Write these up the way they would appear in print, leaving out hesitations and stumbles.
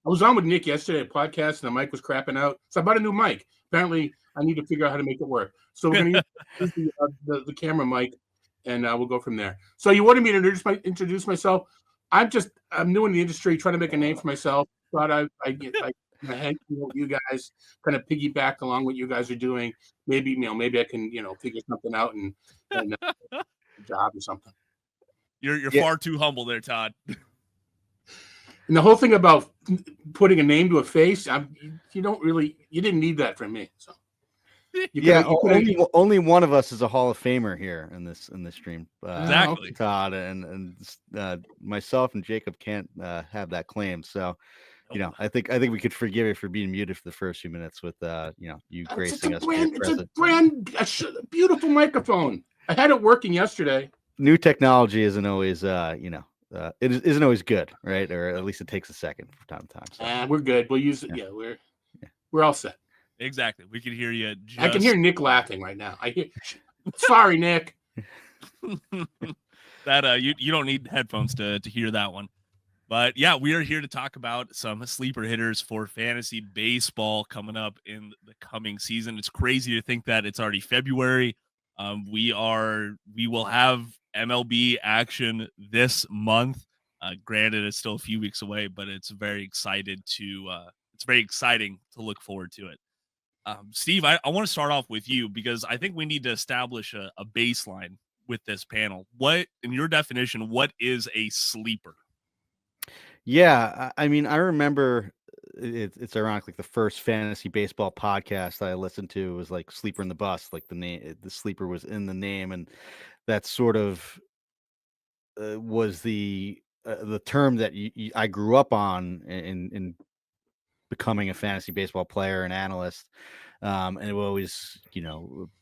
I was on with Nick yesterday at a podcast, and the mic was crapping out. So I bought a new mic. Apparently, I need to figure out how to make it work. So we're going to use the camera mic, and we'll go from there. So you wanted me to introduce myself. I'm new in the industry, trying to make a name for myself. Thought I hang with you guys, kind of piggyback along what you guys are doing. Maybe I can figure something out and a job or something. You're far too humble there, Todd. And the whole thing about putting a name to a face, you didn't need that from me. So only one of us is a Hall of Famer here in this stream. Exactly. Todd and myself and Jacob can't have that claim. So, I think we could forgive you for being muted for the first few minutes with you gracing us. It's a beautiful microphone. I had it working yesterday. New technology isn't always it isn't always good, right? Or at least it takes a second from time to time. So. We're good. We'll use it. Yeah, we're all set. Exactly. We can hear you. I can hear Nick laughing right now. Sorry, Nick. That you don't need headphones to hear that one. But yeah, we are here to talk about some sleeper hitters for fantasy baseball coming up in the coming season. It's crazy to think that it's already February. We will have MLB action this month. Granted, it's still a few weeks away, but it's very exciting to look forward to it. Steve, I want to start off with you because I think we need to establish a baseline with this panel. What, in your definition, what is a sleeper? Yeah, I mean, I remember it's ironic. Like the first fantasy baseball podcast I listened to was like Sleeper in the Bus. Like the sleeper was in the name, and that sort of was the term that I grew up on in becoming a fantasy baseball player and analyst. And it will always,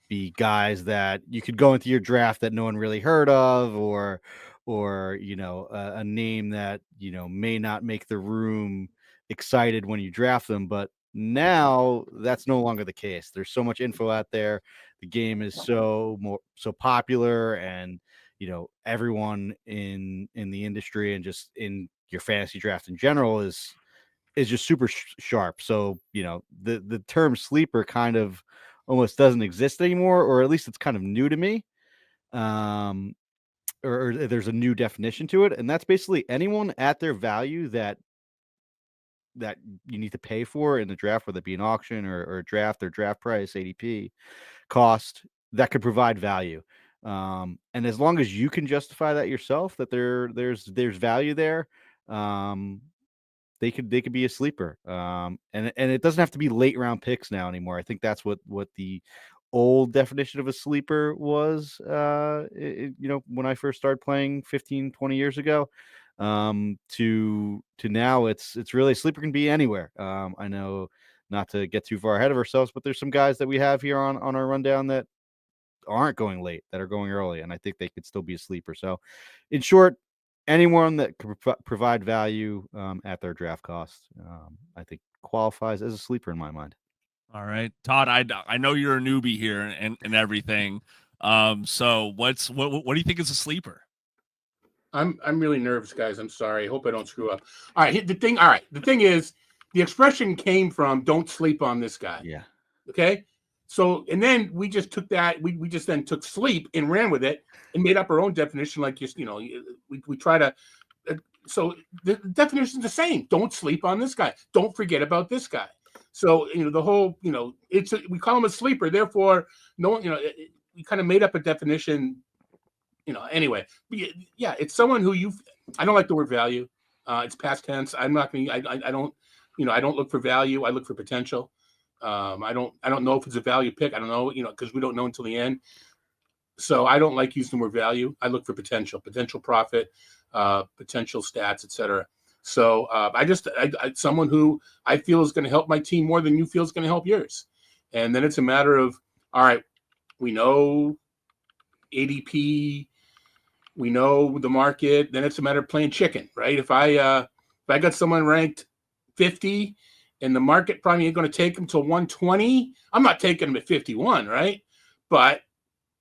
be guys that you could go into your draft that no one really heard of, or a name that may not make the room excited when you draft them. But now that's no longer the case. There's so much info out there. The game is so popular, and everyone in the industry and just in your fantasy draft in general is just super sharp. So the term sleeper kind of almost doesn't exist anymore, or at least it's kind of new to me. Or there's a new definition to it, and that's basically anyone at their value that you need to pay for in the draft, whether it be an auction or a draft or draft price, ADP cost, that could provide value. And as long as you can justify that yourself, that there's value there, they could be a sleeper. And it doesn't have to be late round picks now anymore. I think that's what the old definition of a sleeper was, when I first started playing 15, 20 years ago, to now it's really, a sleeper can be anywhere. I know, not to get too far ahead of ourselves, but there's some guys that we have here on our rundown that aren't going late, that are going early, and I think they could still be a sleeper. So in short, anyone that could provide value at their draft cost, I think qualifies as a sleeper in my mind. All right, Todd, I know you're a newbie here and everything. So what do you think is a sleeper? I'm really nervous, guys. I'm sorry. I hope I don't screw up. All right, the thing is, the expression came from "don't sleep on this guy." Yeah. Okay. So, and then we just took that. We just then took sleep and ran with it and made up our own definition. Like we try to. So the definition is the same. Don't sleep on this guy. Don't forget about this guy. So the whole we call him a sleeper. Therefore, no one we kind of made up a definition. Anyway, yeah, it's someone who I don't like the word value. It's past tense. I'm not going. I don't. I don't look for value. I look for potential. I don't know if it's a value pick. I don't know. Because we don't know until the end. So I don't like using the word value. I look for potential profit, potential stats, etc. So I someone who I feel is going to help my team more than you feel is going to help yours. And then it's a matter of, all right, we know ADP, we know the market. Then it's a matter of playing chicken, right? If I got someone ranked 50 and the market probably ain't going to take them to 120, I'm not taking them at 51, right? But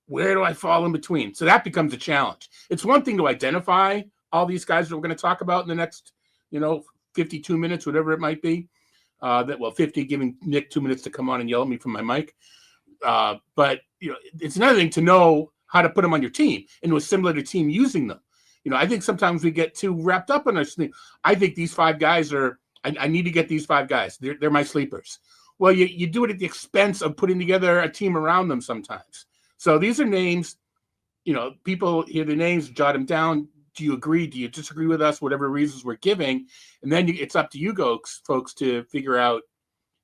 where do I fall in between? So that becomes a challenge. It's one thing to identify all these guys that we're going to talk about in the next, 15 52 minutes, whatever it might be. 50, giving Nick 2 minutes to come on and yell at me from my mic. But it's another thing to know how to put them on your team and to assimilate a team using them. I think sometimes we get too wrapped up in our sleep. I think these 5 guys I need to get these 5 guys. They're my sleepers. Well, you do it at the expense of putting together a team around them sometimes. So these are names, people hear the names, jot them down. Do you agree? Do you disagree with us? Whatever reasons we're giving. And then it's up to you folks to figure out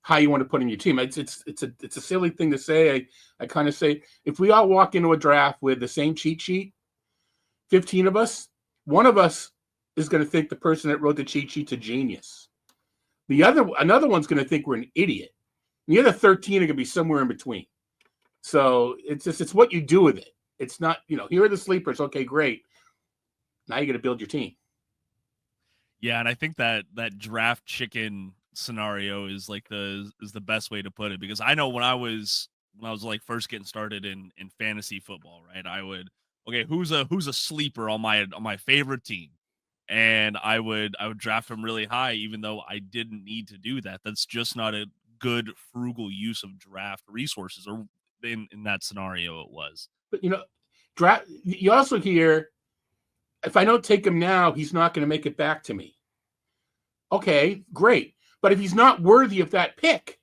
how you want to put in your team. It's a silly thing to say. I kind of say, if we all walk into a draft with the same cheat sheet, 15 of us, one of us is going to think the person that wrote the cheat sheet's a genius. Another one's going to think we're an idiot. And the other 13 are going to be somewhere in between. So it's what you do with it. It's not, here are the sleepers. Okay, great. Now you got to build your team. Yeah, and I think that draft chicken scenario is the best way to put it, because I know when I was like first getting started in fantasy football, right? I would, who's a sleeper on my favorite team, and I would draft them really high, even though I didn't need to do that. That's just not a good frugal use of draft resources, or in that scenario it was. But draft. You also hear, if I don't take him now, he's not going to make it back to me. Okay, great. But if he's not worthy of that pick,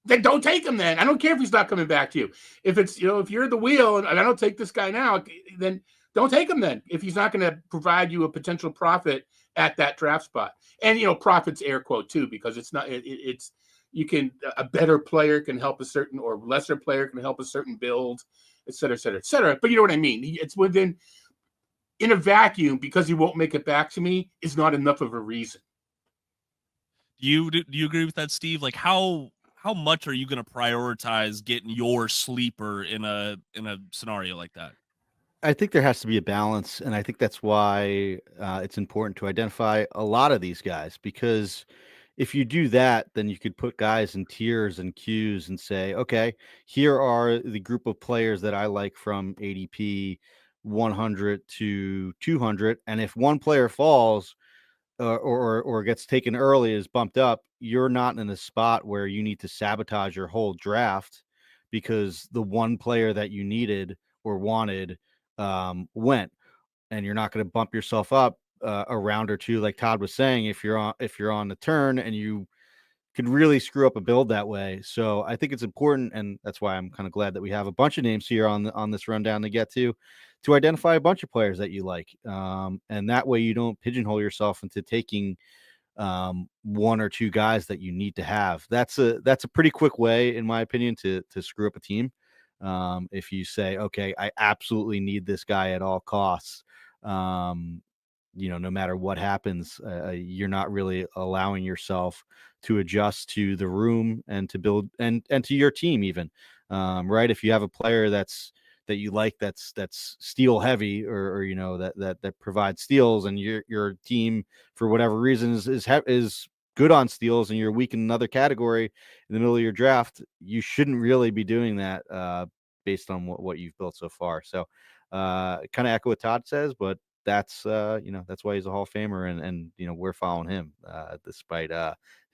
then don't take him then. I don't care if he's not coming back to you. If it's, if you're the wheel and I don't take this guy now, then don't take him then. If he's not going to provide you a potential profit at that draft spot. And, profits air quote too, because it's not, a better player can help a certain, or lesser player can help a certain build, et cetera, et cetera, et cetera. But you know what I mean? It's in a vacuum, because he won't make it back to me is not enough of a reason. Do you agree with that, Steve? Like how much are you going to prioritize getting your sleeper in a scenario like that? I think there has to be a balance, and I think that's why it's important to identify a lot of these guys, because if you do that, then you could put guys in tiers and queues and say, okay, here are the group of players that I like from ADP 100 to 200, and if one player falls or gets taken early, is bumped up, you're not in a spot where you need to sabotage your whole draft because the one player that you needed or wanted went, and you're not going to bump yourself up a round or two, like Todd was saying, if you're on the turn, and you could really screw up a build that way. So I think it's important, and that's why I'm kind of glad that we have a bunch of names here on this rundown to get to identify a bunch of players that you like, and that way you don't pigeonhole yourself into taking one or two guys that you need to have. That's a pretty quick way, in my opinion, to screw up a team. If you say, okay, I absolutely need this guy at all costs, no matter what happens, you're not really allowing yourself to adjust to the room and to build and to your team even, right? If you have a player that you like, that's steal heavy, or that provides steals, and your team for whatever reason is good on steals, and you're weak in another category in the middle of your draft, you shouldn't really be doing that based on what you've built so far. So kind of echo what Todd says, but that's that's why he's a Hall of Famer, and we're following him despite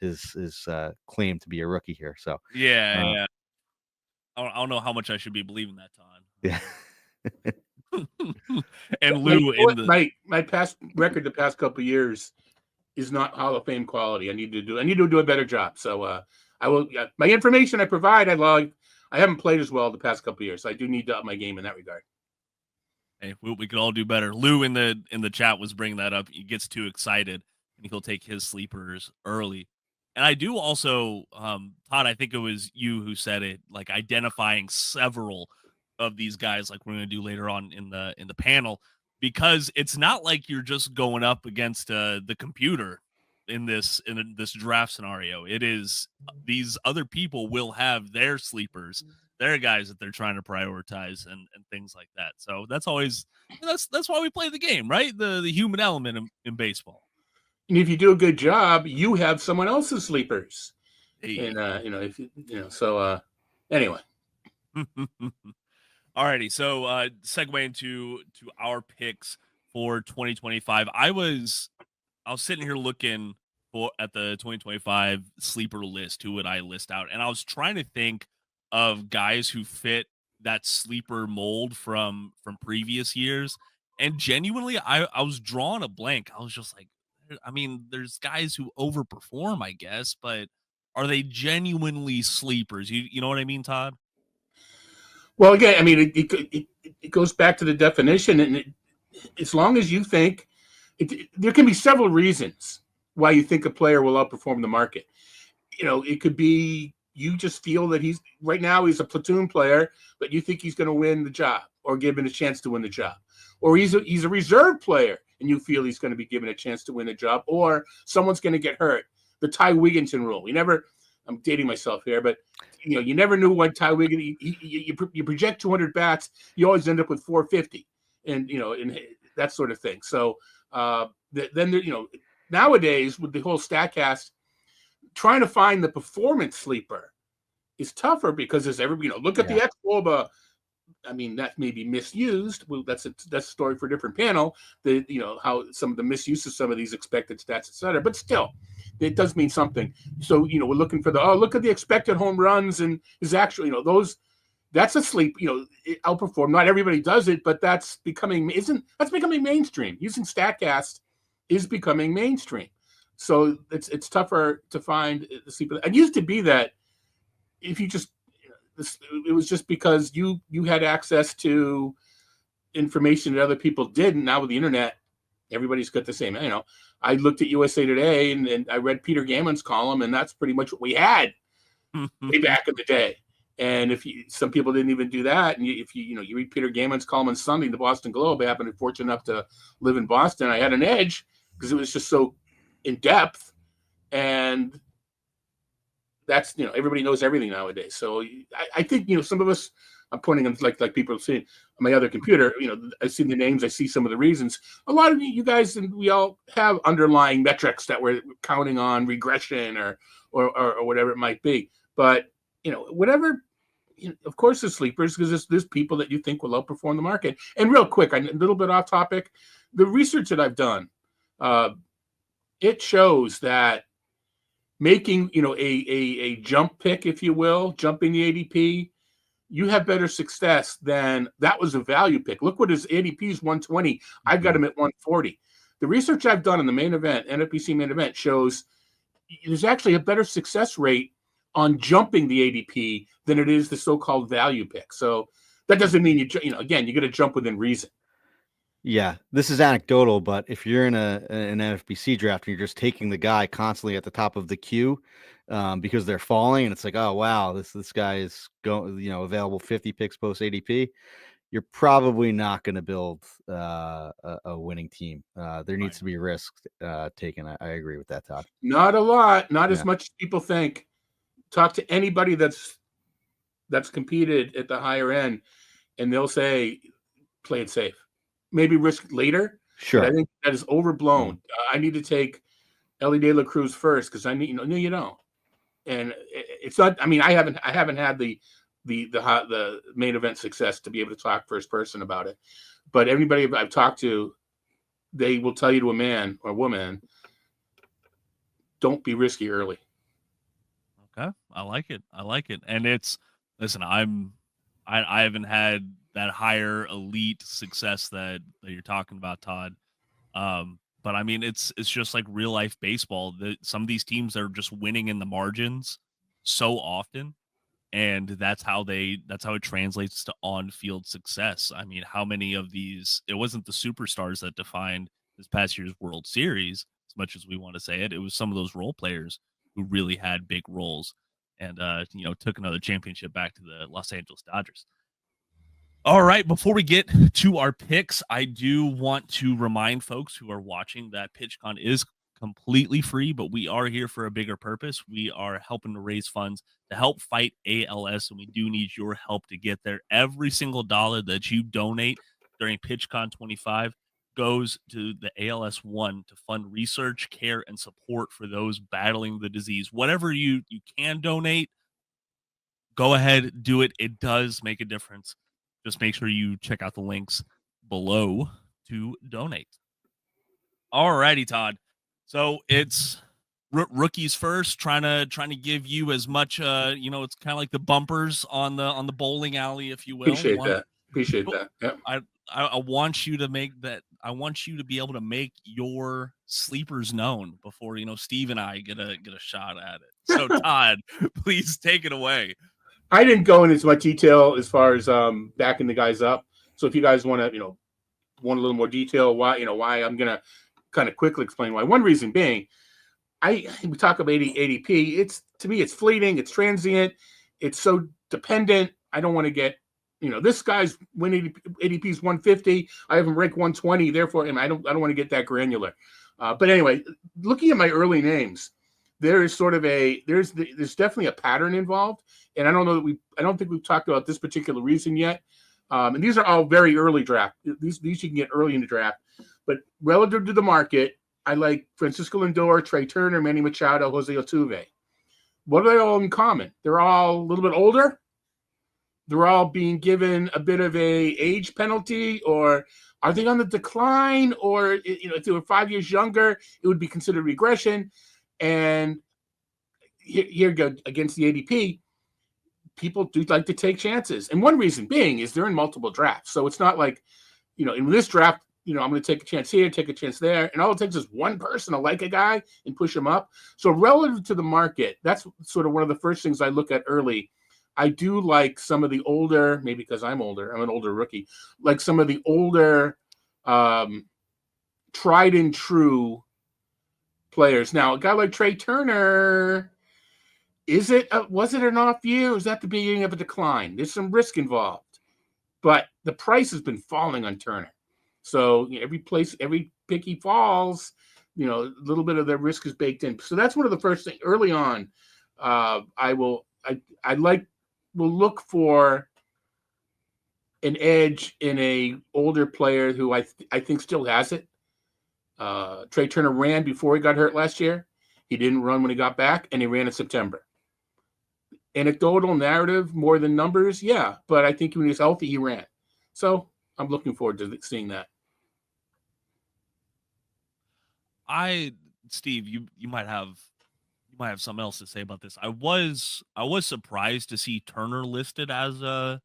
his claim to be a rookie here. So yeah. I don't know how much I should be believing that, Todd. Yeah. And Lou, my past record the past couple of years is not Hall of Fame quality. I need to do a better job. So I will. My information I provide, I log. I haven't played as well the past couple of years, so I do need to up my game in that regard. Hey, we could all do better. Lou in the chat was bringing that up. He gets too excited, and he'll take his sleepers early. And I do also, Todd, I think it was you who said it, like identifying several of these guys, like we're going to do later on in the panel, because it's not like you're just going up against the computer in this draft scenario. It is, these other people will have their sleepers, their guys that they're trying to prioritize, and things like that. So that's always, that's why we play the game, right? The human element in baseball. And if you do a good job, you have someone else's sleepers. Hey. And so anyway. Alrighty, so segue into our picks for 2025. I was sitting here looking at the 2025 sleeper list, who would I list out? And I was trying to think of guys who fit that sleeper mold from previous years. And genuinely, I was drawing a blank. I was just like, I mean, there's guys who overperform, I guess, but are they genuinely sleepers? You know what I mean, Todd? Well, again, I mean, it goes back to the definition, and as long as you think, there can be several reasons why you think a player will outperform the market. It could be you just feel that he's a platoon player, but you think he's going to win the job or given a chance to win the job, or he's a reserve player and you feel he's going to be given a chance to win the job, or someone's going to get hurt. The Ty Wigginton rule. I'm dating myself here, but you never knew when Ty Wigginton. You project 200 bats, you always end up with 450, and that sort of thing. So then nowadays with the whole Statcast, trying to find the performance sleeper is tougher because there's look at the xWOBA. I mean, that may be misused. Well, that's a story for a different panel. How some of the misuse of some of these expected stats, et cetera. But still, it does mean something. So we're looking for look at the expected home runs and is actually those. That's a sleep. It outperform. Not everybody does it, but that's becoming mainstream. Using Statcast is becoming mainstream. So it's tougher to find the sleeper. It used to be that if you just it was just because you had access to information that other people didn't. Now with the internet, everybody's got the same. I looked at USA Today and I read Peter Gammon's column, and that's pretty much what we had way back in the day. And some people didn't even do that. And if you read Peter Gammon's column on Sunday in the Boston Globe, I happened to be fortunate enough to live in Boston. I had an edge because it was just so in depth, and that's everybody knows everything nowadays. So I think some of us, I'm pointing them like people see on my other computer. I see the names, I see some of the reasons. A lot of you guys and we all have underlying metrics that we're counting on, regression or whatever it might be. But whatever. Of course, there's sleepers because there's people that you think will outperform the market. And real quick, a little bit off topic, the research that I've done, it shows that making a jump pick, if you will, jumping the ADP, you have better success than that was a value pick. Look what his ADP is 120. I've got him at 140. The research I've done in the main event, NFBC main event, shows there's actually a better success rate on jumping the ADP than it is the so-called value pick. So that doesn't mean again, you got to jump within reason. Yeah, this is anecdotal, but if you're in an NFBC draft and you're just taking the guy constantly at the top of the queue because they're falling, and it's like, oh wow, this guy is available 50 picks post ADP, you're probably not going to build a winning team. There needs to be risk taken. I agree with that, Todd. Not a lot, not as much as people think. Talk to anybody that's competed at the higher end, and they'll say, play it safe. Maybe risk later. Sure. But I think that is overblown. I need to take Ellie De La Cruz first because I need, no, you don't. And it's not. I mean, I haven't had the main event success to be able to talk first person about it. But everybody I've talked to, they will tell you to a man or woman, don't be risky early. Okay, I like it. And listen, I haven't had that higher elite success that you're talking about, Todd. But I mean, it's just like real life baseball. Some of these teams are just winning in the margins so often, and that's how it translates to on-field success. I mean, how many of these? It wasn't the superstars that defined this past year's World Series, as much as we want to say it. It was some of those role players who really had big roles and took another championship back to the Los Angeles Dodgers. All right, before we get to our picks, I do want to remind folks who are watching that PitchCon is completely free, but we are here for a bigger purpose. We are helping to raise funds to help fight ALS, and we do need your help to get there. Every single dollar that you donate during PitchCon 25 goes to the ALS One to fund research, care, and support for those battling the disease. Whatever you can donate, go ahead, do it. It does make a difference. Just make sure you check out the links below to donate. All righty, Todd. So it's rookies first, trying to give you as much. It's kind of like the bumpers on the bowling alley, if you will. Appreciate that. Yeah. I want you to make that. I want you to be able to make your sleepers known before Steve and I get a shot at it. So Todd, please take it away. I didn't go into as much detail as far as backing the guys up. So if you guys want to want a little more detail, why I'm gonna kind of quickly explain why. One reason being, we talk about ADP. To me, it's fleeting, it's transient, it's so dependent. I don't want to get, this guy's win ADP is 150. I have him ranked 120. Therefore, I don't want to get that granular. But anyway, looking at my early names, there is sort of there's definitely a pattern involved, and I don't think we've talked about this particular reason yet. And these are all very early draft. These you can get early in the draft, but relative to the market, I like Francisco Lindor, Trey Turner, Manny Machado, Jose Altuve. What are they all in common? They're all a little bit older. They're all being given a bit of a age penalty, or are they on the decline? Or if they were 5 years younger, it would be considered regression. And here go against the ADP. People do like to take chances, and one reason being is they're in multiple drafts. So it's not like, in this draft, I'm going to take a chance here, take a chance there, and all it takes is one person to like a guy and push him up. So relative to the market, that's sort of one of the first things I look at early. I do like some of the older, maybe because I'm older, I'm an older rookie, like some of the older, tried and true players. Now, a guy like Trey Turner, was it an off year? Or is that the beginning of a decline? There's some risk involved, but the price has been falling on Turner. So every pick he falls, a little bit of the risk is baked in. So that's one of the first things early on. Will look for an edge in a older player who I think still has it. Trey Turner ran before he got hurt last year. He didn't run when he got back, and he ran in September. Anecdotal narrative more than numbers, yeah. But I think when he was healthy, he ran. So I'm looking forward to seeing that. Steve, you might have something else to say about this. I was surprised to see Turner listed as a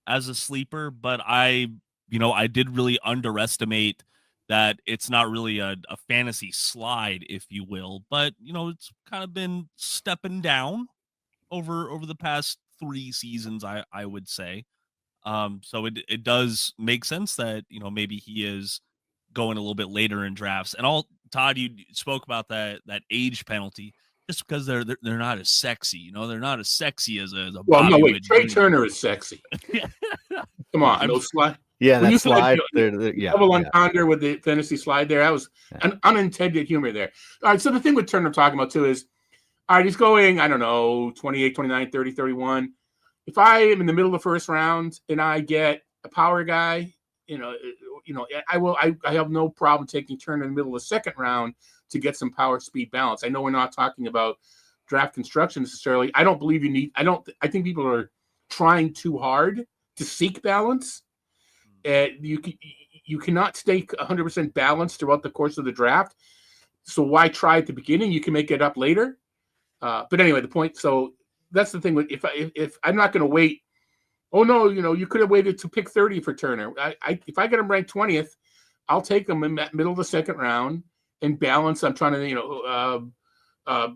sleeper, but I did really underestimate that it's not really a fantasy slide, if you will, but it's kind of been stepping down over the past 3 seasons, I would say. So it does make sense that maybe he is going a little bit later in drafts. And Todd, you spoke about that age penalty, just because they're not as sexy. They're not as sexy as a well, Bobby no, wait, Witt Trey Jr. Turner is sexy. Come on, no slide. Yeah, When that you said, slide. double entendre with the fantasy slide there. That was an unintended humor there. All right, so the thing with Turner I'm talking about too is, all right, he's going, I don't know, 28, 29, 30, 31. If I am in the middle of the first round and I get a power guy, I have no problem taking Turner in the middle of the second round to get some power speed balance. I know we're not talking about draft construction necessarily. I don't believe you need. I think people are trying too hard to seek balance. You cannot stay 100% balanced throughout the course of the draft. So why try at the beginning? You can make it up later. But anyway, the point. So that's the thing. If I'm not going to wait. Oh no, you could have waited to pick 30 for Turner. If I get him ranked 20th, I'll take him in the middle of the second round and balance. I'm trying to,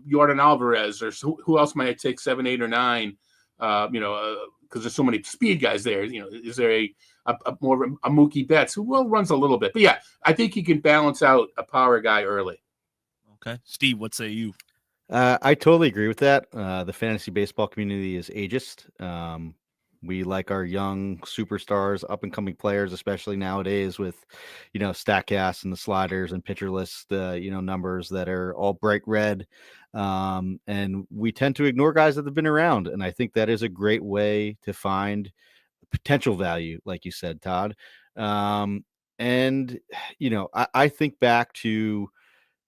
Jordan Alvarez, or who else might I take 7, 8, or 9? Because there's so many speed guys there. Is there a more of a Mookie Betts who runs a little bit? But yeah, I think he can balance out a power guy early. Okay, Steve, what say you? I totally agree with that. The fantasy baseball community is ageist. We like our young superstars, up and coming players, especially nowadays with, Statcast and the sliders and pitcher list, numbers that are all bright red. And we tend to ignore guys that have been around. And I think that is a great way to find potential value, like you said, Todd. I think back to,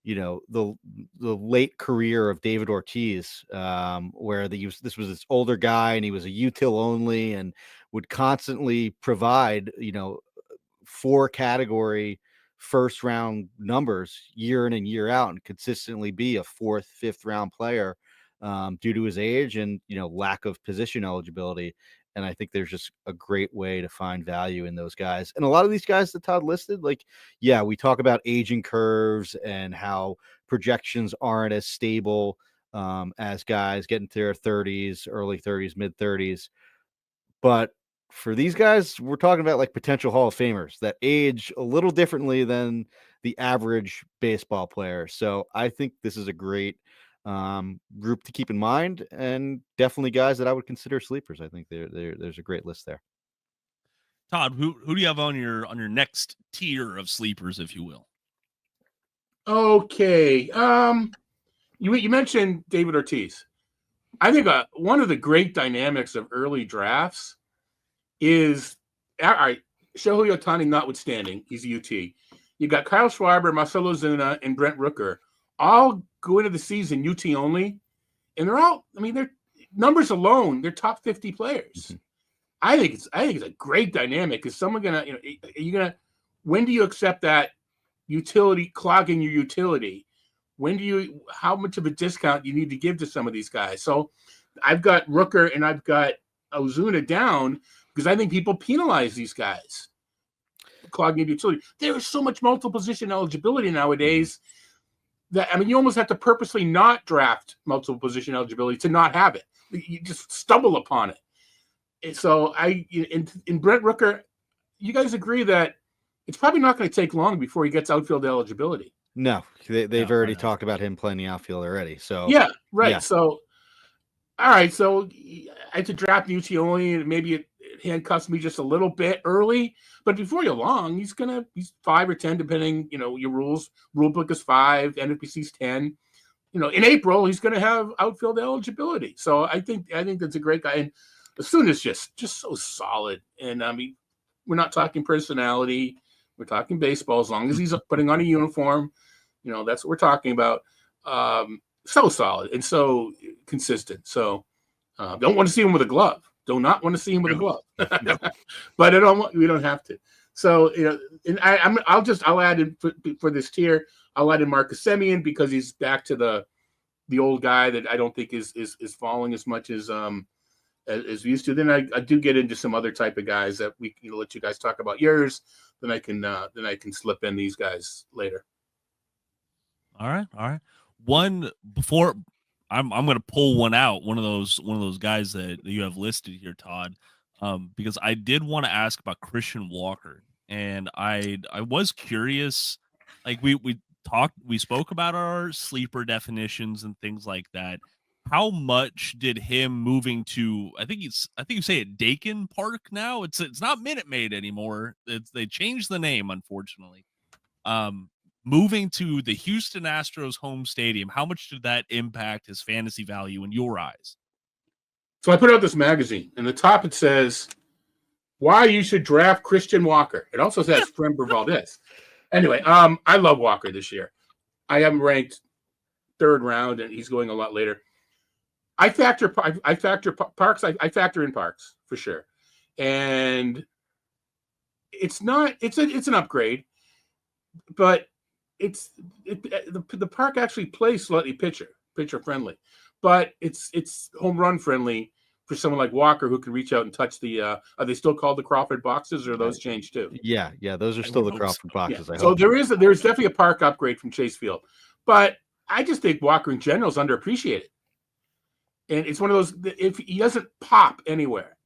the late career of David Ortiz, where this was this older guy and he was a util only and would constantly provide, 4 category first round numbers year in and year out and consistently be a 4th, 5th round player due to his age and, lack of position eligibility. And I think there's just a great way to find value in those guys. And a lot of these guys that Todd listed, like, yeah, we talk about aging curves and how projections aren't as stable as guys get into their 30s, early 30s, mid 30s. But for these guys, we're talking about like potential Hall of Famers that age a little differently than the average baseball player. So I think this is a great group to keep in mind, and definitely guys that I would consider sleepers. I think there's a great list there. Todd, who do you have on your next tier of sleepers, if you will? Okay. You mentioned David Ortiz. I think one of the great dynamics of early drafts is, all right, Shohei Ohtani notwithstanding, he's a UT. You got Kyle Schwarber, Marcelo Zuna, and Brent Rooker all go into the season UT only, and they're all, their numbers alone, they're top 50 players. Mm-hmm. I think it's a great dynamic. Is someone when do you accept that utility clogging your utility? How much of a discount you need to give to some of these guys? So I've got Rooker and I've got Ozuna down because I think people penalize these guys clogging utility. There is so much multiple position eligibility nowadays that you almost have to purposely not draft multiple position eligibility to not have it. You just stumble upon it. And so in Brent Rooker, you guys agree that it's probably not going to take long before he gets outfield eligibility. No, they've already talked about him playing the outfield already. So yeah, right. Yeah. So all right, so I had to draft UT only, and maybe it handcuffs me just a little bit early. But before you're long, he's 5 or 10, depending, your rules. Rule book is 5, NFBC's 10. In April, he's going to have outfield eligibility. So I think that's a great guy. And Ozuna is just so solid. And we're not talking personality. We're talking baseball. As long as he's putting on a uniform, that's what we're talking about. So solid and so consistent. So don't want to see him with a glove. Do not want to see him with a glove. But we don't have to. So and I'll add in for this tier. I'll add in Marcus Semien because he's back to the old guy that I don't think is falling as much as we used to. Then I do get into some other type of guys that we can let you guys talk about yours. Then I can slip in these guys later. All right. One before I'm going to pull one out. One of those guys that you have listed here, Todd, because I did want to ask about Christian Walker, and I was curious. Like we spoke about our sleeper definitions and things like that. How much did him moving to, I think you say it, Dakin Park now? It's not Minute Maid anymore. They changed the name, unfortunately. Moving to the Houston Astros home stadium, how much did that impact his fantasy value in your eyes? So I put out this magazine, and the top it says, why you should draft Christian Walker. It also says Framber Valdez. Anyway, I love Walker this year. I have him ranked 3rd round, and he's going a lot later. I factor Parks. I factor in Parks for sure, and it's an upgrade, but the park actually plays slightly pitcher friendly, but it's home run friendly for someone like Walker who can reach out and touch the. Are they still called the Crawford boxes, or are those changed too? Yeah, those are still the Crawford boxes. Yeah. So there's definitely a park upgrade from Chase Field, but I just think Walker in general is underappreciated. And it's one of those, if he doesn't pop anywhere,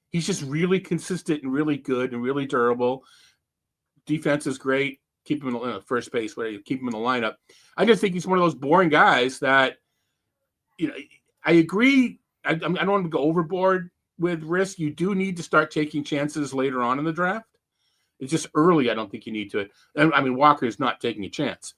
he's just really consistent and really good and really durable. Defense is great. Keep him in first base, keep him in the lineup. I just think he's one of those boring guys that, I agree. I don't want to go overboard with risk. You do need to start taking chances later on in the draft. It's just early. I don't think you need to. And Walker is not taking a chance.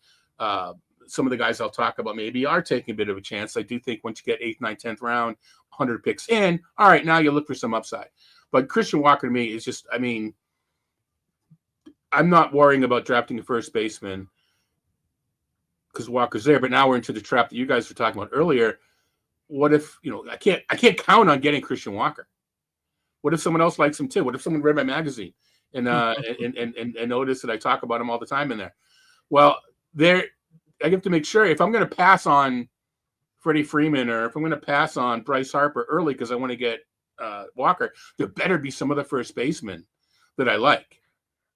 Some of the guys I'll talk about maybe are taking a bit of a chance. I do think once you get 8th, 9th, 10th round, 100 picks in, all right, now you look for some upside. But Christian Walker to me is just, I'm not worrying about drafting a first baseman because Walker's there. But now we're into the trap that you guys were talking about earlier. What if, I can't count on getting Christian Walker. What if someone else likes him too? What if someone read my magazine and notice that I talk about him all the time in there. Well, I have to make sure if I'm going to pass on Freddie Freeman or if I'm going to pass on Bryce Harper early because I want to get Walker, there better be some other first baseman that I like.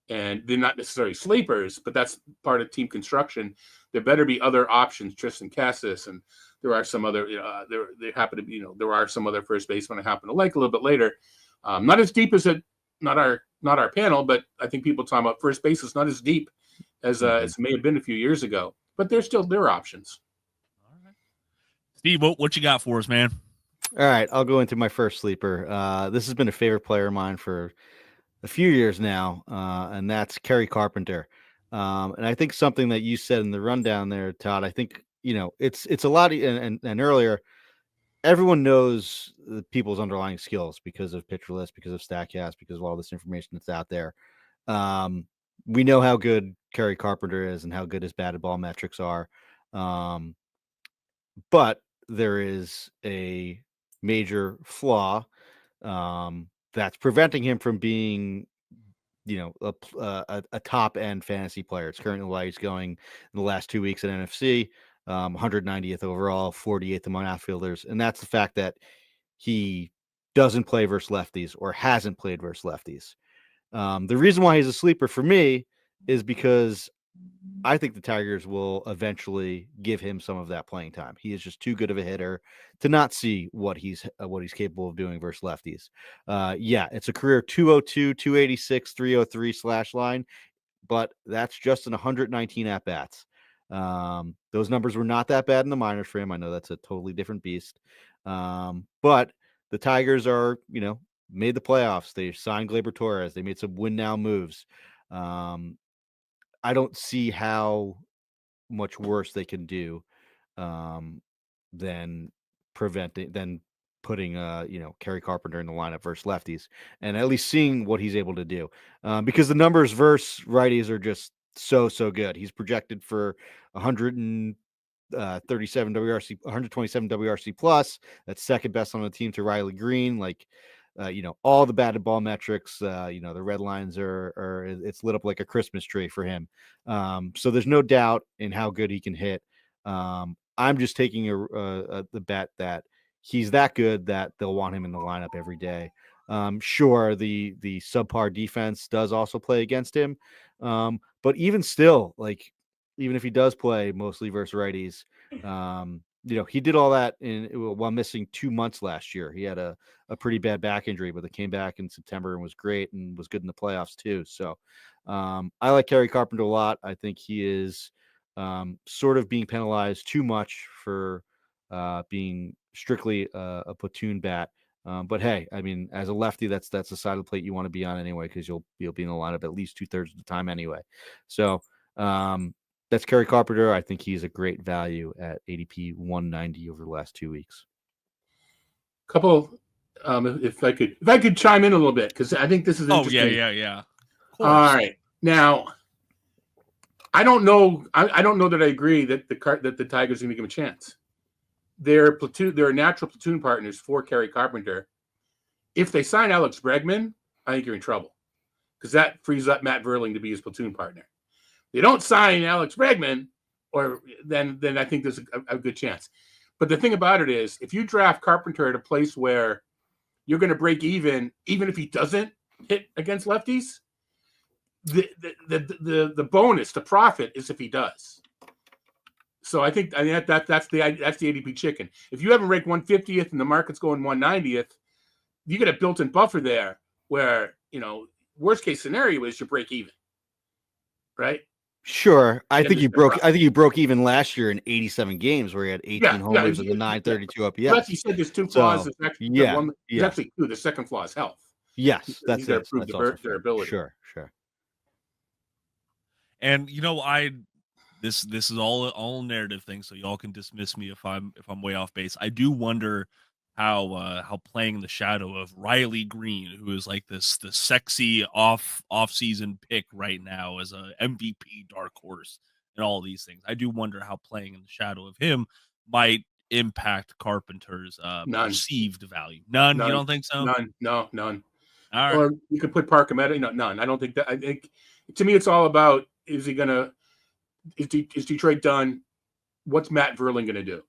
And they're not necessarily sleepers, but that's part of team construction. There better be other options, Tristan Cassis, and there are some other. There happen to be, there are some other first basemen I happen to like a little bit later. Not as deep as not our panel, but I think people talking about first base is not as deep as it may have been a few years ago. But there are options. All right, Steve, what you got for us, man? All right, I'll go into my first sleeper. This has been a favorite player of mine for a few years now, and that's Kerry Carpenter. And I think something that you said in the rundown there, Todd, I think, it's a lot, and earlier, everyone knows the people's underlying skills because of Pitcher List, because of StatCast, because of all this information that's out there. We know how good Kerry Carpenter is and how good his batted ball metrics are. But there is a major flaw that's preventing him from being, a top end fantasy player. It's currently why he's going in the last 2 weeks at NFC, 190th overall, 48th among outfielders, and that's the fact that he doesn't play versus lefties or hasn't played versus lefties. The reason why he's a sleeper for me is because I think the Tigers will eventually give him some of that playing time. He is just too good of a hitter to not see what he's capable of doing versus lefties. It's a career 202, 286, 303 slash line, but that's just in 119 at bats. Those numbers were not that bad in the minors for him. I know that's a totally different beast. But the Tigers are, made the playoffs. They signed Gleyber Torres. They made some win now moves. I don't see how much worse they can do than putting Kerry Carpenter in the lineup versus lefties, and at least seeing what he's able to do, because the numbers versus righties are just so good. He's projected for 137 WRC, 127 WRC plus. That's second best on the team to Riley Green. All the batted ball metrics, the red lines it's lit up like a Christmas tree for him. So there's no doubt in how good he can hit. I'm just taking the bet that he's that good that they'll want him in the lineup every day. Sure, the subpar defense does also play against him. But even still, even if he does play mostly versus righties, he did all that while missing 2 months last year. He had a pretty bad back injury, but it came back in September and was great and was good in the playoffs too. So I like Kerry Carpenter a lot. I think he is sort of being penalized too much for being strictly a platoon bat. But hey, I mean, as a lefty, that's the side of the plate you want to be on anyway, because you'll be in the lineup at least 2/3 of the time anyway. So that's Kerry Carpenter. I think he's a great value at ADP 190 over the last 2 weeks. Couple, if I could chime in a little bit, because I think this is interesting. Yeah. All right, now I don't know that I agree that the Tigers are going to give him a chance. They're natural platoon partners for Kerry Carpenter. If they sign Alex Bregman, I think you're in trouble, because that frees up Matt Verling to be his platoon partner. They don't sign Alex Bregman, or then I think there's a good chance. But the thing about it is, if you draft Carpenter at a place where you're going to break even if he doesn't hit against lefties, the bonus, the profit is if he does. So I think that's the ADP chicken. If you haven't ranked 150th and the market's going 190th, you get a built-in buffer there where, worst case scenario is you break even, right? Sure. I think you broke even last year in 87 games where he had 18 homers and a 932 OPS. Well, you said there's two flaws. So, there's actually two. The second flaw is health. Yes, that's it. Prove their ability. Sure. And this is all narrative thing, so y'all can dismiss me if I'm way off base. I do wonder how playing in the shadow of Riley Green, who is like the sexy off-season pick right now as a MVP dark horse and all these things. I do wonder how playing in the shadow of him might impact Carpenter's perceived value. None. You don't think so? None. All right. Or you could put Parkham at none. I don't think that. I think to me, it's all about is Detroit done? What's Matt Verlin going to do?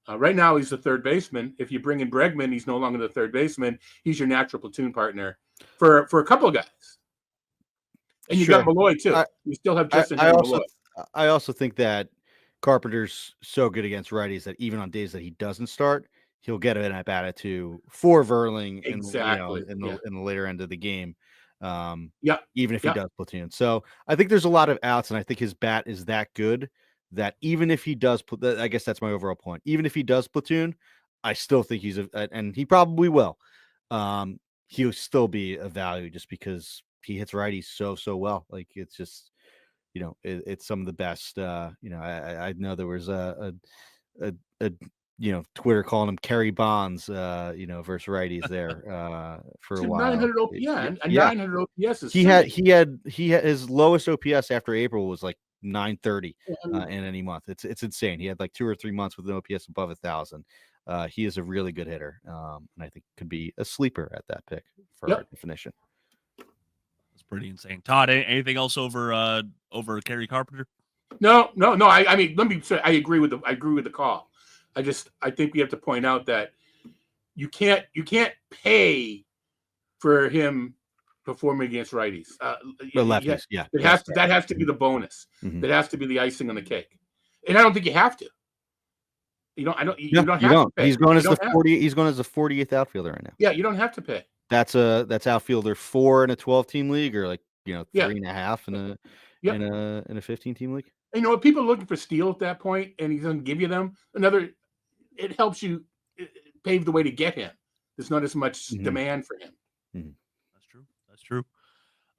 Right now, he's the third baseman. If you bring in Bregman, he's no longer the third baseman. He's your natural platoon partner for a couple of guys. And you got Malloy too. You still have Justin Malloy. I also think that Carpenter's so good against righties that even on days that he doesn't start, he'll get an at bat for Verling in the later end of the game. Even if he does platoon. So I think there's a lot of outs, and I think his bat is that good that even if he does, I guess that's my overall point. Even if he does platoon, I still think and he probably will. He'll still be a value just because he hits righties so well. Like it's just, it's some of the best. I know there was a Twitter calling him Kerry Bonds, versus righties there for a while. 900 OPS, 900 OPS is he had his lowest OPS after April was like 930 in any month. It's insane. He had like 2 or 3 months with an OPS above 1,000. He is a really good hitter, and I think could be a sleeper at that pick for our definition. That's pretty insane. Todd, anything else over Kerry Carpenter? No. I mean, let me say I agree with the call. I think we have to point out that you can't pay for him performing against righties. The lefties, that has to be the bonus. Mm-hmm. That has to be the icing on the cake. And I don't think you have to. You don't have to pay. He's going as the 40. He's going as the 40th outfielder right now. Yeah, you don't have to pay. That's outfielder 4 in a 12-team league, or 3.5 in a 15-team league. And if people are looking for steal at that point, and he doesn't give you them, it helps you pave the way to get him. There's not as much demand for him. Mm-hmm. That's true.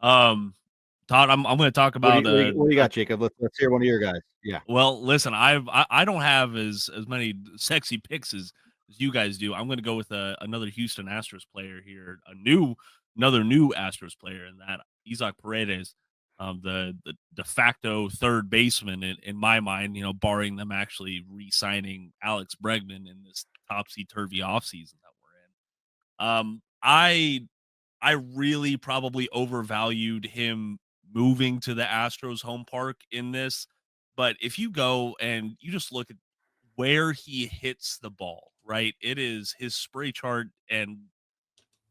Todd, I'm going to talk about what do you got, Jacob? Let's hear one of your guys. Yeah. Well, listen, I don't have as many sexy picks as you guys do. I'm going to go with another Houston Astros player here, another new Astros player, and that Isaac Paredes, the de facto third baseman in my mind. Barring them actually re-signing Alex Bregman in this topsy-turvy offseason that we're in. I really probably overvalued him moving to the Astros home park in this. But if you go and you just look at where he hits the ball, right? It is his spray chart and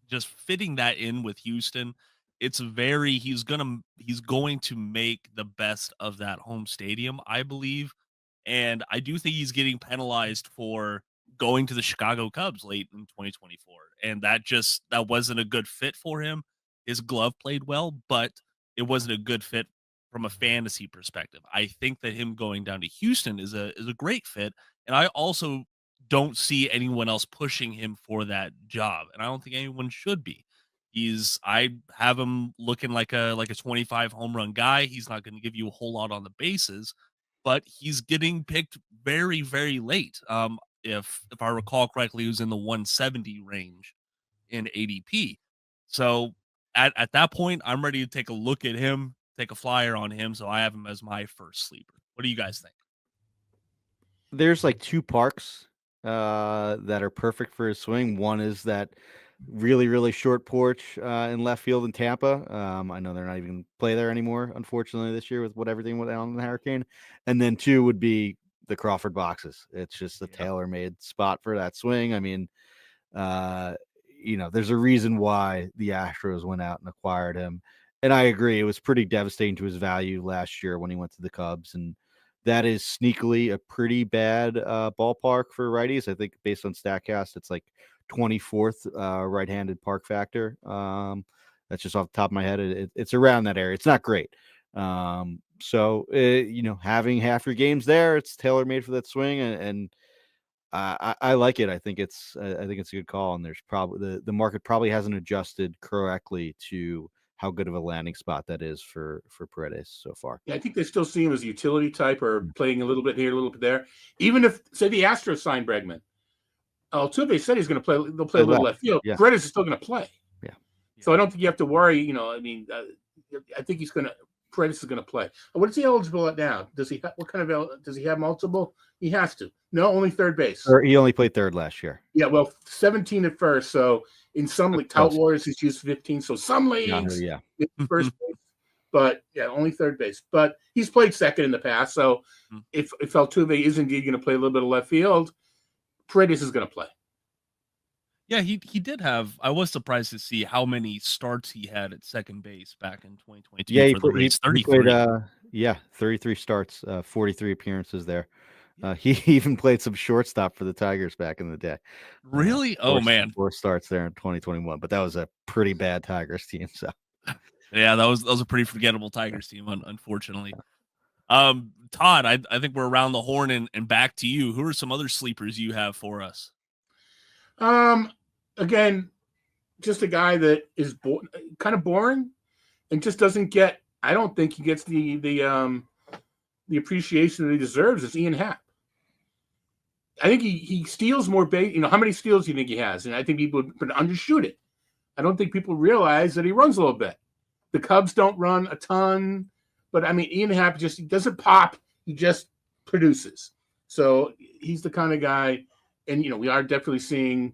just fitting that in with Houston. He's going to make the best of that home stadium, I believe. And I do think he's getting penalized for going to the Chicago Cubs late in 2024. And that wasn't a good fit for him. His glove played well, but it wasn't a good fit from a fantasy perspective. I think that him going down to Houston is a great fit. And I also don't see anyone else pushing him for that job. And I don't think anyone should be. I have him looking like a 25 home run guy. He's not going to give you a whole lot on the bases, but he's getting picked very, very late. If I recall correctly, he was in the 170 range in ADP. So at that point, I'm ready to take a look at him, take a flyer on him. So I have him as my first sleeper. What do you guys think? There's like 2 parks that are perfect for his swing. One is that really, really short porch in left field in Tampa. I know they're not even going to play there anymore, unfortunately, this year with everything went on in the Hurricane. And then 2 would be the Crawford boxes. It's just a tailor-made spot for that swing. I mean, there's a reason why the Astros went out and acquired him. And I agree, it was pretty devastating to his value last year when he went to the Cubs. And that is sneakily a pretty bad ballpark for righties. I think based on StatCast, it's like 24th right-handed park factor. That's just off the top of my head. It's around that area. It's not great. So having half your games there, it's tailor-made for that swing, and I like it. I think it's a good call, and there's probably the market probably hasn't adjusted correctly to how good of a landing spot that is for Paredes so far. Yeah, I think they still see him as a utility type or playing a little bit here, a little bit there. Even if, say, the Astros signed Bregman, Altuve said he's going to play. They'll play a little left field. Yeah. Paredes is still going to play. Yeah. So I don't think you have to worry. I think Paredes is going to play. What is he eligible at now? Does he? Does he have multiple? He has to. No, only third base. He only played third last year. Yeah, well, 17 at first. So In some like Tout Wars, he's used 15. So some leagues, first base, but yeah, only third base. But he's played second in the past. So if Altuve is indeed going to play a little bit of left field, Paredes is going to play. Yeah, he did have. I was surprised to see how many starts he had at second base back in 2022 Yeah, for the Rays. 33. He played, 33 starts, 43 appearances there. He even played some shortstop for the Tigers back in the day. Really? Oh man, 4 starts there in 2021, but that was a pretty bad Tigers team. So yeah, that was a pretty forgettable Tigers team, unfortunately. Todd, I think we're around the horn and back to you. Who are some other sleepers you have for us? Again, just a guy that is kind of boring and just doesn't get. I don't think he gets the appreciation that he deserves. Is Ian Happ. I think he steals more base. How many steals do you think he has? And I think people would undershoot it. I don't think people realize that he runs a little bit. The Cubs don't run a ton, but I mean, Ian Happ he doesn't pop. He just produces. So he's the kind of guy, and we are definitely seeing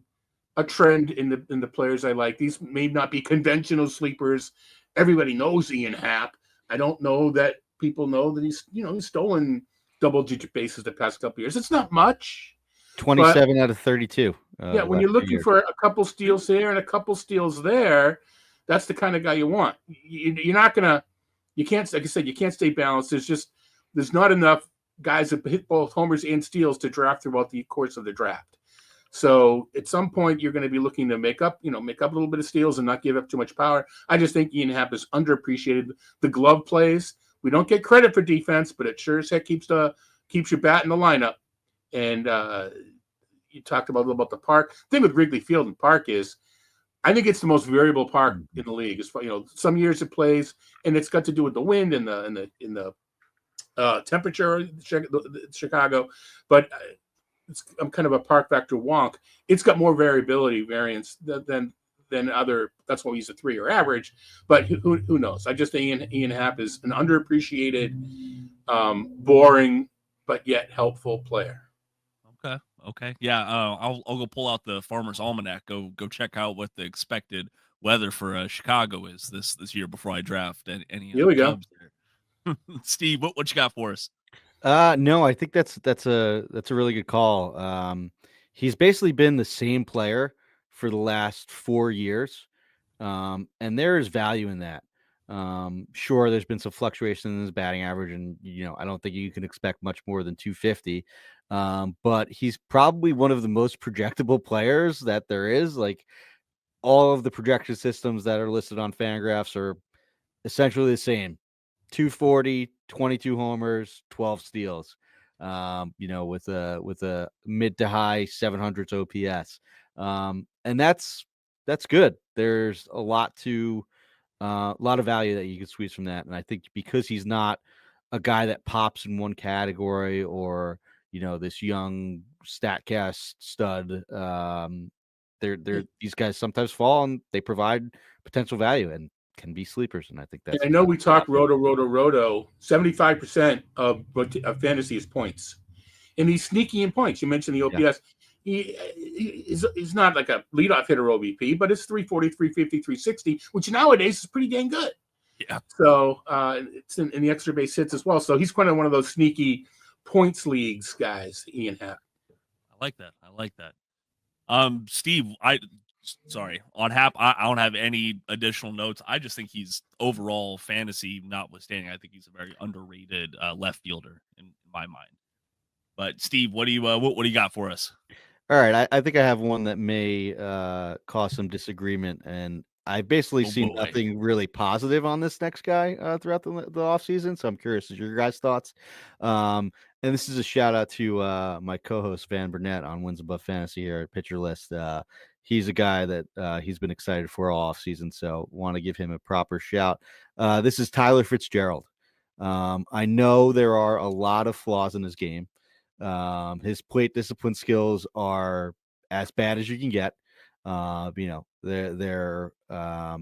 a trend in the players I like. These may not be conventional sleepers. Everybody knows Ian Happ. I don't know that people know that he's stolen double-digit bases the past couple years. It's not much. 27 out of 32. Yeah, when you're looking for a couple steals here and a couple steals there, that's the kind of guy you want. You're not gonna, you can't, like I said, you can't stay balanced. There's not enough guys that hit both homers and steals to draft throughout the course of the draft. So at some point, you're going to be looking to make up a little bit of steals and not give up too much power. I just think Ian Happ is underappreciated. The glove plays, we don't get credit for defense, but it sure as heck keeps your bat in the lineup. And you talked about a little about the park. The thing with Wrigley Field and Park is, I think it's the most variable park in the league. It's, some years it plays, and it's got to do with the wind and the temperature in Chicago. But I'm kind of a park factor wonk. It's got more variance than other. That's why we use a 3-year average. But who knows? I just think Ian Happ is an underappreciated, boring but yet helpful player. Okay. Yeah. I'll go pull out the Farmer's Almanac. Go check out what the expected weather for Chicago is this year before I draft any. Here we Cubs there. Steve, what you got for us? No, I think that's a really good call. He's basically been the same player for the last 4 years, and there is value in that. Sure, there's been some fluctuation in his batting average, and I don't think you can expect much more than 250. But he's probably one of the most projectable players that there is. Like, all of the projection systems that are listed on Fangraphs are essentially the same: 240, 22 homers, 12 steals. With a mid to high 700s OPS. And that's good. There's a lot of value that you can squeeze from that. And I think because he's not a guy that pops in one category or, this young StatCast stud, these guys sometimes fall and they provide potential value and can be sleepers. And I think that's, I know we talk roto. 75% of fantasy is points, and he's sneaky in points. You mentioned the OPS. Yeah. He's not like a leadoff hitter OBP, but it's 340, 350, 360, which nowadays is pretty dang good. Yeah. So it's in the extra base hits as well. So he's kind of one of those sneaky points leagues guys, Ian Happ. I like that. Steve, on Happ, I don't have any additional notes. I just think he's overall fantasy notwithstanding. I think he's a very underrated left fielder in my mind. But Steve, what do you got for us? All right, I think I have one that may cause some disagreement, and I've basically seen nothing really positive on this next guy throughout the offseason, so I'm curious as your guys' thoughts. And this is a shout out to my co-host Van Burnett on Wins Above Fantasy here at Pitcher List. He's a guy that he's been excited for all offseason, so want to give him a proper shout. This is Tyler Fitzgerald. I know there are a lot of flaws in his game. His plate discipline skills are as bad as you can get. They're a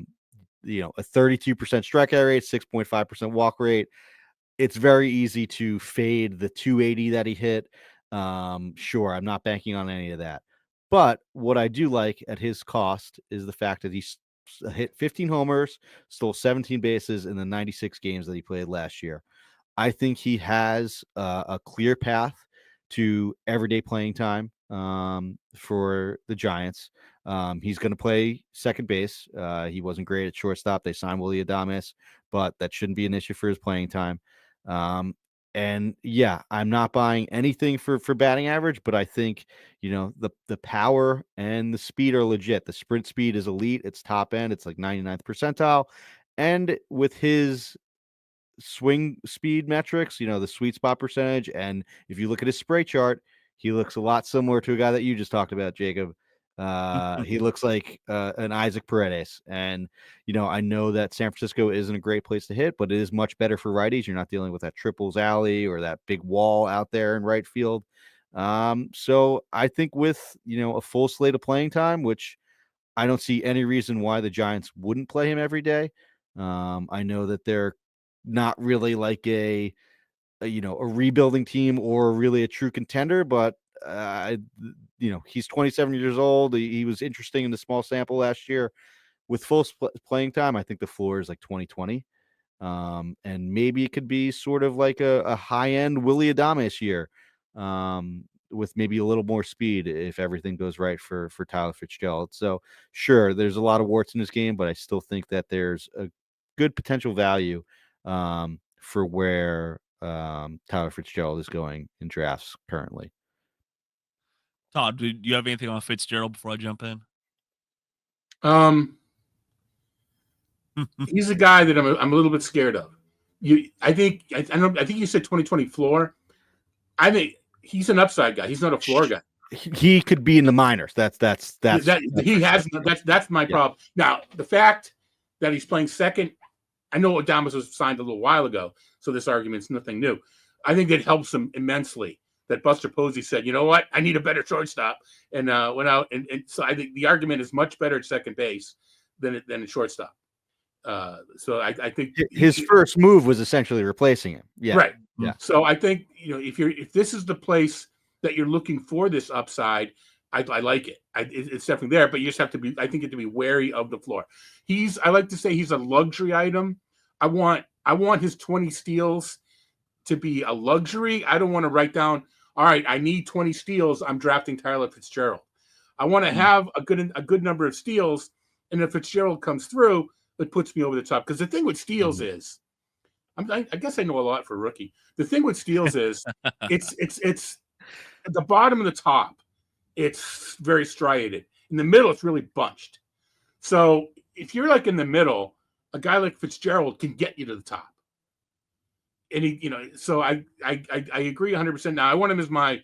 32% strikeout rate, 6.5% walk rate. It's very easy to fade the 280 that he hit. Sure, I'm not banking on any of that, But what I do like at his cost is the fact that he's hit 15 homers, stole 17 bases in the 96 games that he played last year. I think he has a clear path to everyday playing time for the Giants. He's going to play second base. He wasn't great at shortstop. They signed Willie Adames, but that shouldn't be an issue for his playing time. And yeah, I'm not buying anything for batting average, but I think the power and the speed are legit. The sprint speed is elite. It's top end. It's like 99th percentile, and with his swing speed metrics, the sweet spot percentage, and if you look at his spray chart, he looks a lot similar to a guy that you just talked about, Jacob. He looks like an Isaac Paredes, and I know that San Francisco isn't a great place to hit, but it is much better for righties. You're not dealing with that triples alley or that big wall out there in right field. So I think with a full slate of playing time, which I don't see any reason why the Giants wouldn't play him every day. I know that they're not really like a rebuilding team or really a true contender, but he's 27 years old. He was interesting in the small sample last year with full playing time. I think the floor is like 2020. And maybe it could be sort of like a high end Willie Adames year, with maybe a little more speed if everything goes right for Tyler Fitzgerald. So sure, there's a lot of warts in his game, but I still think that there's a good potential value for where Tyler Fitzgerald is going in drafts currently. Todd, do you have anything on Fitzgerald before I jump in? He's a guy that I'm a little bit scared of. I think you said 2020 floor. I think he's an upside guy. He's not a floor guy. He could be in the minors. That's my problem. Now, the fact that he's playing second, I know Adames was signed a little while ago, so this argument's nothing new. I think it helps him immensely that Buster Posey said, you know what, I need a better shortstop, and went out and so I think the argument is much better at second base than at shortstop. So I think his first move was essentially replacing him. Yeah. Right. Yeah. So I think, if this is the place that you're looking for this upside, I like it. It's definitely there, but you just have to be, I think you have to be wary of the floor. I like to say he's a luxury item. I want his 20 steals to be a luxury. I don't want to write down, all right, I need 20 steals, I'm drafting Tyler Fitzgerald. I want to have a good number of steals, and if Fitzgerald comes through, it puts me over the top. Because the thing with steals is, I guess I know a lot for a rookie. The thing with steals is, it's at the bottom and the top, it's very striated. In the middle, it's really bunched. So if you're like in the middle, a guy like Fitzgerald can get you to the top. And so I agree 100%. Now I want him as my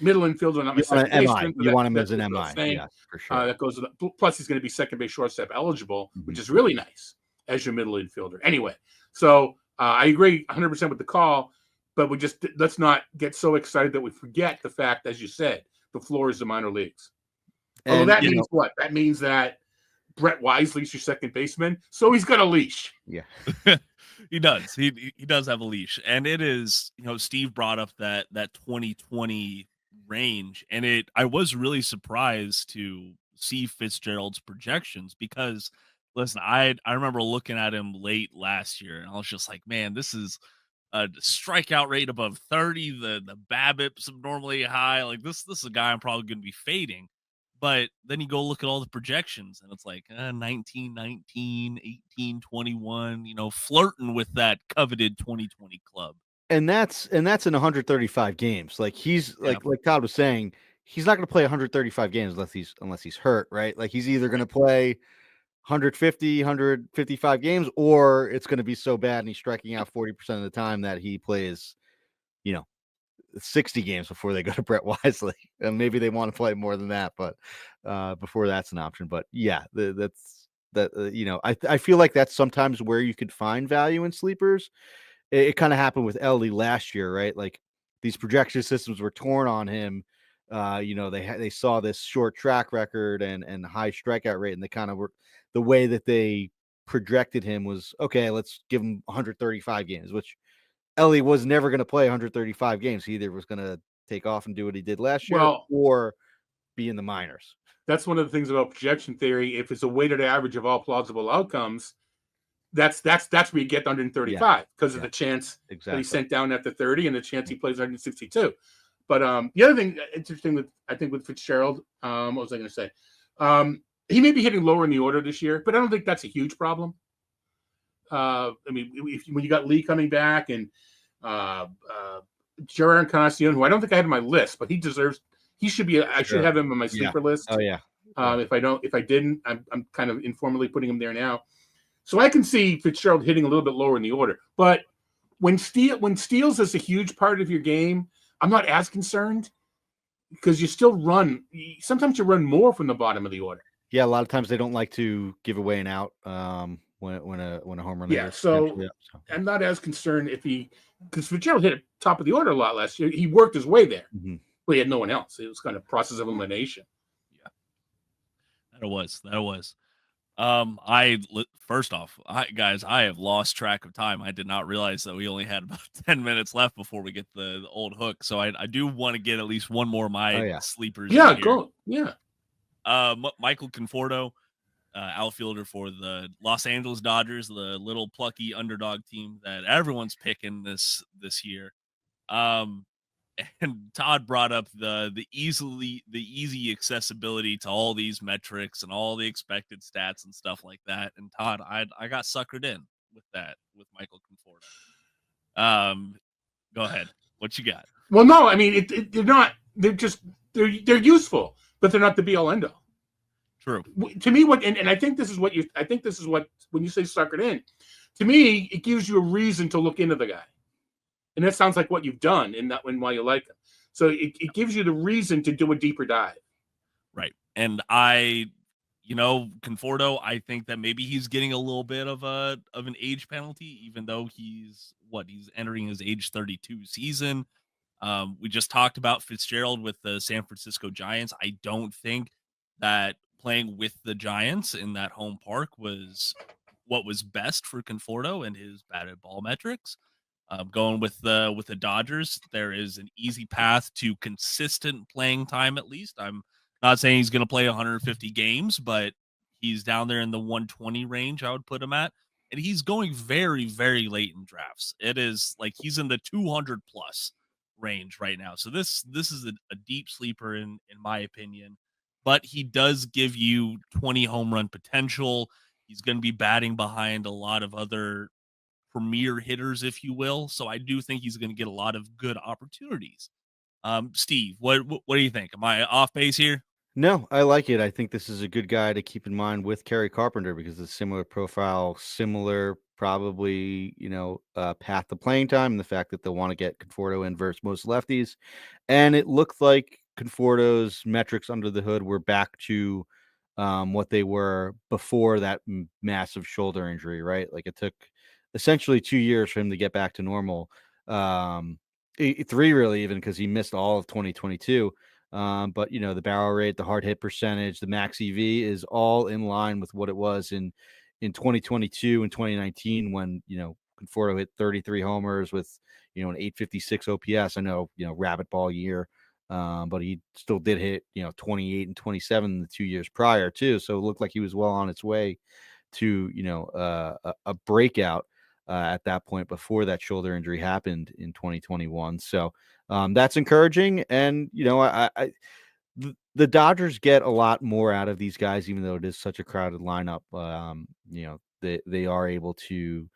middle infielder, not my second baseman. You want him as an MI, yeah, for sure. That goes plus he's going to be second base shortstop eligible, which is really nice as your middle infielder. Anyway, so I agree 100% with the call, but let's not get so excited that we forget the fact, as you said, the floor is the minor leagues. And that means what? That means that Brett Wisely's your second baseman, so he's got a leash. Yeah. He does. He does have a leash, and it is. Steve brought up that 2020 range, and I was really surprised to see Fitzgerald's projections because, listen, I remember looking at him late last year, and I was just like, man, this is a strikeout rate above 30. The BABIP's abnormally high. Like this is a guy I'm probably going to be fading. But then you go look at all the projections, and it's like 19, 19, 18, 21, flirting with that coveted 2020 club. And that's in 135 games. Like he's like Todd was saying, he's not going to play 135 games unless he's hurt, right? Like he's either going to play 150, 155 games, or it's going to be so bad and he's striking out 40% of the time that he plays, 60 games before they go to Brett Wisely. And maybe they want to play more than that, but before that's an option. But yeah, I feel like that's sometimes where you could find value in sleepers. It kind of happened with Ellie last year, right? Like these projection systems were torn on him. They saw this short track record and high strikeout rate, and they kind of were, the way that they projected him was, okay, let's give him 135 games, which Ellie was never going to play 135 games. He either was going to take off and do what he did last year, or be in the minors. That's one of the things about projection theory. If it's a weighted average of all plausible outcomes, that's where you get 135 because of the chance that he's sent down after 30 and the chance he plays 162. But the other thing interesting with Fitzgerald, what was I going to say? He may be hitting lower in the order this year, but I don't think that's a huge problem. I mean, when you got Lee coming back and Gerard Encarnacion, who I don't think I had on my list, but he should be. I should have him on my sleeper list. Oh yeah. If I didn't, I'm kind of informally putting him there now. So I can see Fitzgerald hitting a little bit lower in the order. But when steals is a huge part of your game, I'm not as concerned because you still run. Sometimes you run more from the bottom of the order. Yeah, a lot of times they don't like to give away an out when a home run. Yeah, so I'm not as concerned because Fitzgerald hit top of the order a lot last year. He worked his way there. Mm-hmm. But he had no one else. It was kind of process of elimination. Yeah, that was. First off, guys, I have lost track of time. I did not realize that we only had about 10 minutes left before we get the old hook. So I do want to get at least one more of my sleepers. Yeah, go. Yeah. Michael Conforto, outfielder for the Los Angeles Dodgers, the little plucky underdog team that everyone's picking this year. And Todd brought up the easy accessibility to all these metrics and all the expected stats and stuff like that. And Todd, I got suckered in with that with Michael Conforto. Go ahead. What you got? Well, no, I mean they're not. They're useful, but they're not the be all end all. True. To me, I think this is what when you say suckered in, to me it gives you a reason to look into the guy. And that sounds like what you've done and why you like him. So it gives you the reason to do a deeper dive. Right. And Conforto, I think that maybe he's getting a little bit of an age penalty, even though he's entering his age 32 season. We just talked about Fitzgerald with the San Francisco Giants. I don't think that playing with the Giants in that home park was what was best for Conforto and his batted ball metrics. Going with the Dodgers, there is an easy path to consistent playing time. At least I'm not saying he's going to play 150 games, but he's down there in the 120 range. I would put him at, and he's going very, very late in drafts. It is like he's in the 200 plus range right now. So this is a deep sleeper in my opinion. But he does give you 20 home run potential. He's going to be batting behind a lot of other premier hitters, if you will. So I do think he's going to get a lot of good opportunities. Steve, what do you think? Am I off base here? No, I like it. I think this is a good guy to keep in mind with Kerry Carpenter because it's similar profile, similar probably, path to playing time and the fact that they'll want to get Conforto in versus most lefties. And it looked like Conforto's metrics under the hood were back to what they were before that massive shoulder injury, right? Like it took essentially 2 years for him to get back to normal. 3 really, even because he missed all of 2022. But the barrel rate, the hard hit percentage, the max EV is all in line with what it was in 2022 and 2019 when Conforto hit 33 homers with an 856 OPS. I know rabbit ball year, but he still did hit 28 and 27 the 2 years prior too. So it looked like he was well on its way to a breakout at that point before that shoulder injury happened in 2021. So that's encouraging. And, the Dodgers get a lot more out of these guys, even though it is such a crowded lineup. They are able to,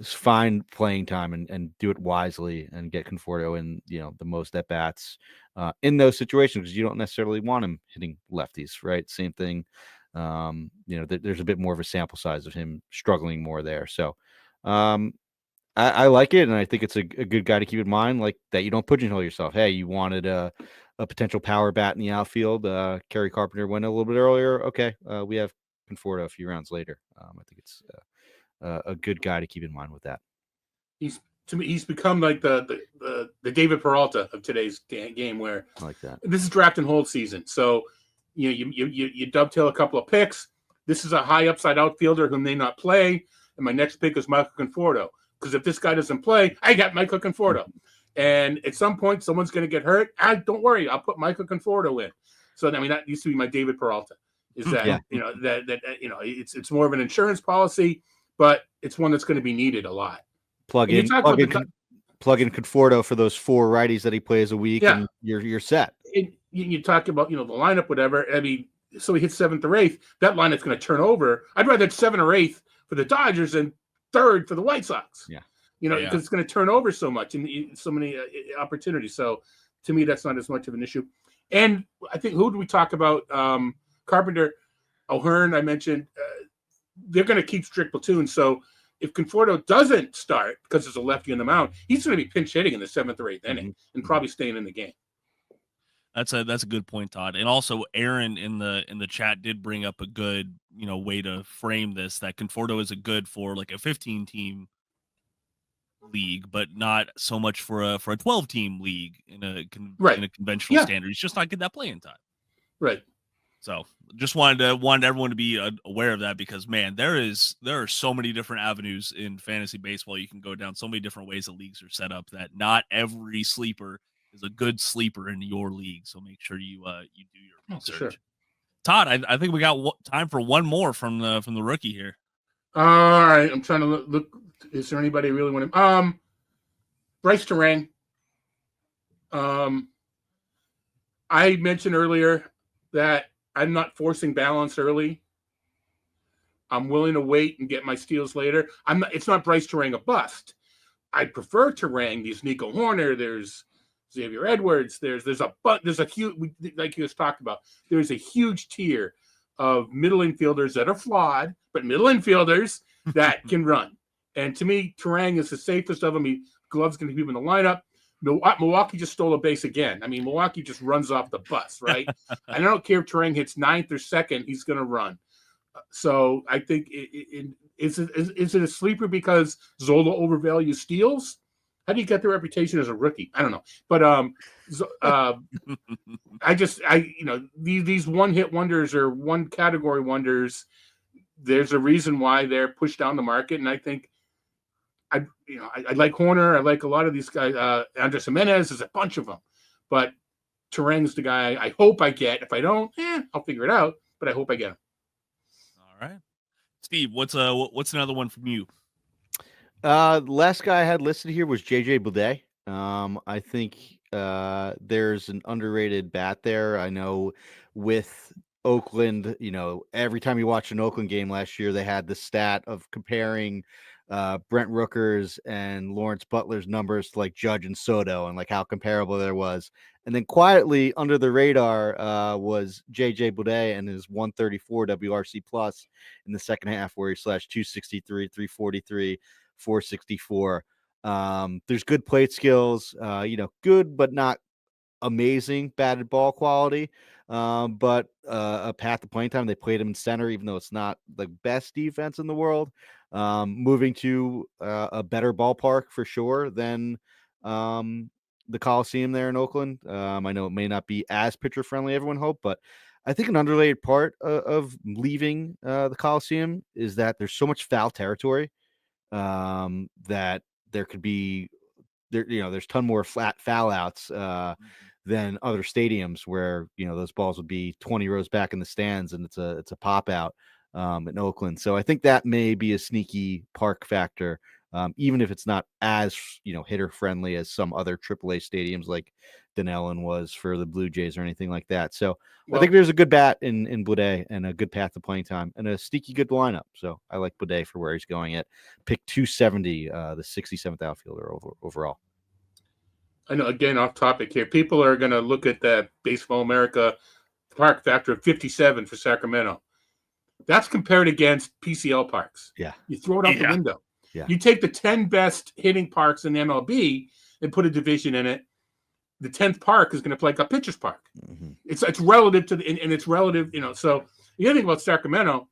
find playing time and do it wisely and get Conforto in, the most at bats in those situations because you don't necessarily want him hitting lefties, right? Same thing. There's a bit more of a sample size of him struggling more there. So I like it. And I think it's a good guy to keep in mind, like that you don't pigeonhole yourself. Hey, you wanted a potential power bat in the outfield. Kerry Carpenter went a little bit earlier. Okay. We have Conforto a few rounds later. I think it's a good guy to keep in mind with that. He's become like the David Peralta of today's game where I like that. This is draft and hold season. So, you dovetail a couple of picks. This is a high upside outfielder who may not play. And my next pick is Michael Conforto. Because if this guy doesn't play, I got Michael Conforto. And at some point, someone's going to get hurt. Don't worry, I'll put Michael Conforto in. So I mean, that used to be my David Peralta. Is that it's more of an insurance policy, but it's one that's going to be needed a lot. Plug in Conforto for those 4 righties that he plays a week, and you're set. You talk about the lineup, whatever. I mean, so he hits 7th or 8th. That lineup's going to turn over. I'd rather 7th or 8th for the Dodgers than 3rd for the White Sox. Yeah, because it's going to turn over so much and so many opportunities. So to me, that's not as much of an issue. And I think who did we talk about? Carpenter, O'Hearn. I mentioned they're going to keep strict platoon. So if Conforto doesn't start because there's a lefty on the mound, he's going to be pinch hitting in the 7th or 8th inning and probably staying in the game. That's a good point, Todd. And also Aaron in the chat did bring up a good, way to frame this, that Conforto is a good for like a 15-team league, but not so much for a 12-team league in a conventional standard. He's just not getting that playing time. Right. So just wanted everyone to be aware of that, because man, there are so many different avenues in fantasy baseball. You can go down so many different ways the leagues are set up that not every sleeper is a good sleeper in your league. So make sure you do your research. Sure. Todd, I think we got time for one more from the rookie here. All right, I'm trying to look. Is there anybody really want to? Bryce Terang. I mentioned earlier that I'm not forcing balance early. I'm willing to wait and get my steals later. It's not Bryce Terang a bust. I prefer Terang. There's Nico Horner. There's Xavier Edwards. There's a huge, like you just talked about. There's a huge tier of middle infielders that are flawed, but middle infielders that can run. And to me, Terang is the safest of them. Glove's going to keep him in the lineup. Milwaukee just stole a base again. I mean, Milwaukee just runs off the bus, right? I don't care if Terang hits 9th or 2nd, he's going to run. So I think is it a sleeper because Zola overvalues steals? How do you get the reputation as a rookie? I don't know, but these one-hit wonders or one category wonders. There's a reason why they're pushed down the market, and I think I like Horner. I like a lot of these guys. Andres Jimenez, there's a bunch of them, but Terang's the guy I hope I get. If I don't, I'll figure it out. But I hope I get him. All right, Steve. What's another one from you? Last guy I had listed here was JJ Bleday. I think there's an underrated bat there. I know with Oakland, every time you watch an Oakland game last year, they had the stat of comparing Brent Rooker's and Lawrence Butler's numbers to like Judge and Soto and like how comparable there was. And then quietly under the radar was JJ Bleday and his 134 WRC plus in the second half, where he slashed 263, 343, 464. There's good plate skills, good but not amazing batted ball quality. But a path to playing time. They played him in center, even though it's not the best defense in the world. Moving to a better ballpark for sure than the Coliseum there in Oakland. I know it may not be as pitcher friendly, everyone hoped, but I think an underrated part of leaving the Coliseum is that there's so much foul territory that there could be there's a ton more flat foul outs than other stadiums where those balls would be 20 rows back in the stands and it's a pop out in Oakland. So I think that may be a sneaky park factor, even if it's not as hitter friendly as some other AAA stadiums like Dunellen was for the Blue Jays or anything like that. So I think there's a good bat in Bleday and a good path to playing time and a sneaky good lineup. So I like Bleday for where he's going at pick 270, the 67th outfielder overall. I know, again, off topic here. People are going to look at the Baseball America park factor of 57 for Sacramento. That's compared against PCL parks. Yeah. You throw it out the window. Yeah. You take the 10 best hitting parks in the MLB and put a division in it. The 10th park is going to play like a pitcher's park. Mm-hmm. It's relative to and it's relative, So the other thing about Sacramento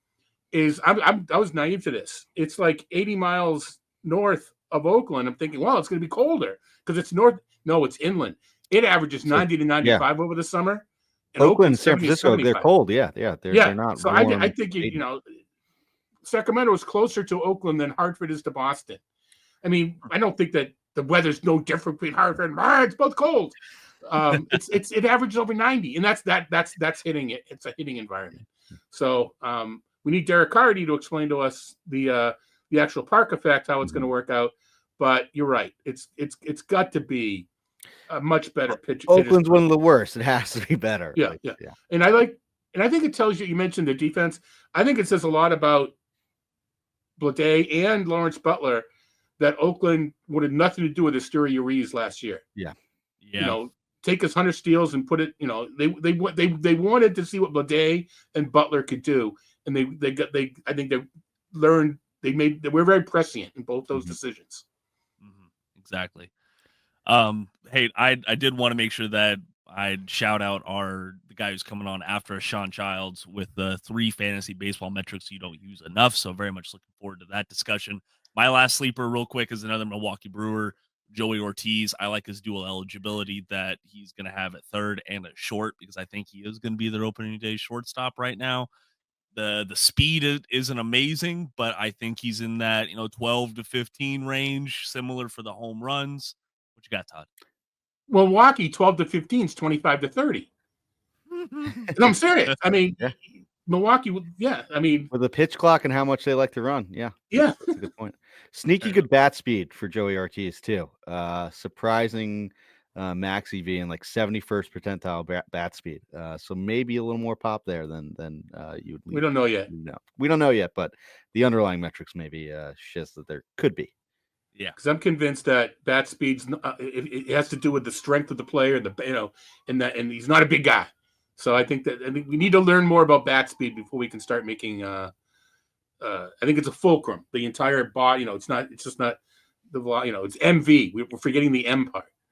is I was naive to this. It's like 80 miles north of Oakland. I'm thinking, well, it's going to be colder because it's north. No, it's inland. It averages 90 to 95 over the summer. And Oakland, San Francisco, they're cold. Yeah. They're not. So I think Sacramento is closer to Oakland than Hartford is to Boston. I mean, I don't think that the weather's no different between Hartford and it's both cold. It averages over 90, and that's hitting it. It's a hitting environment. So we need Derek Carty to explain to us the actual park effect, how it's going to work out. But you're right. It's got to be a much better pitch. Oakland's one of the worst. It has to be better. Yeah. And I think it tells you mentioned the defense. I think it says a lot about Blade and Lawrence Butler that Oakland would have nothing to do with Asteria Uriz last year. Yeah. Yeah. You know, take his 100 steals and put it, you know, they wanted to see what Blade and Butler could do. And I think they were very prescient in both those decisions. Exactly. Hey, I did want to make sure that I'd shout out the guy who's coming on after us, Sean Childs, with the 3 fantasy baseball metrics you don't use enough. So very much looking forward to that discussion. My last sleeper real quick is another Milwaukee Brewer, Joey Ortiz. I like his dual eligibility that he's going to have at third and at short, because I think he is going to be their opening day shortstop right now. The speed isn't amazing, but I think he's in that 12 to 15 range, similar for the home runs. What you got, Todd? Milwaukee 12 to 15 is 25 to 30. And I'm serious. I mean, Milwaukee, I mean, with the pitch clock and how much they like to run. Yeah. Yeah. That's a good point. Sneaky good bat speed for Joey Ortiz too. Surprising max EV and like 71st percentile bat speed. So maybe a little more pop there than you would. We don't know yet. No, we don't know yet, but the underlying metrics maybe shows that there could be. Yeah, because I'm convinced that bat speed's it has to do with the strength of the player, and he's not a big guy. So I think we need to learn more about bat speed before we can start making. I think it's a fulcrum. The entire body, it's just not the it's MV. We're forgetting the M part.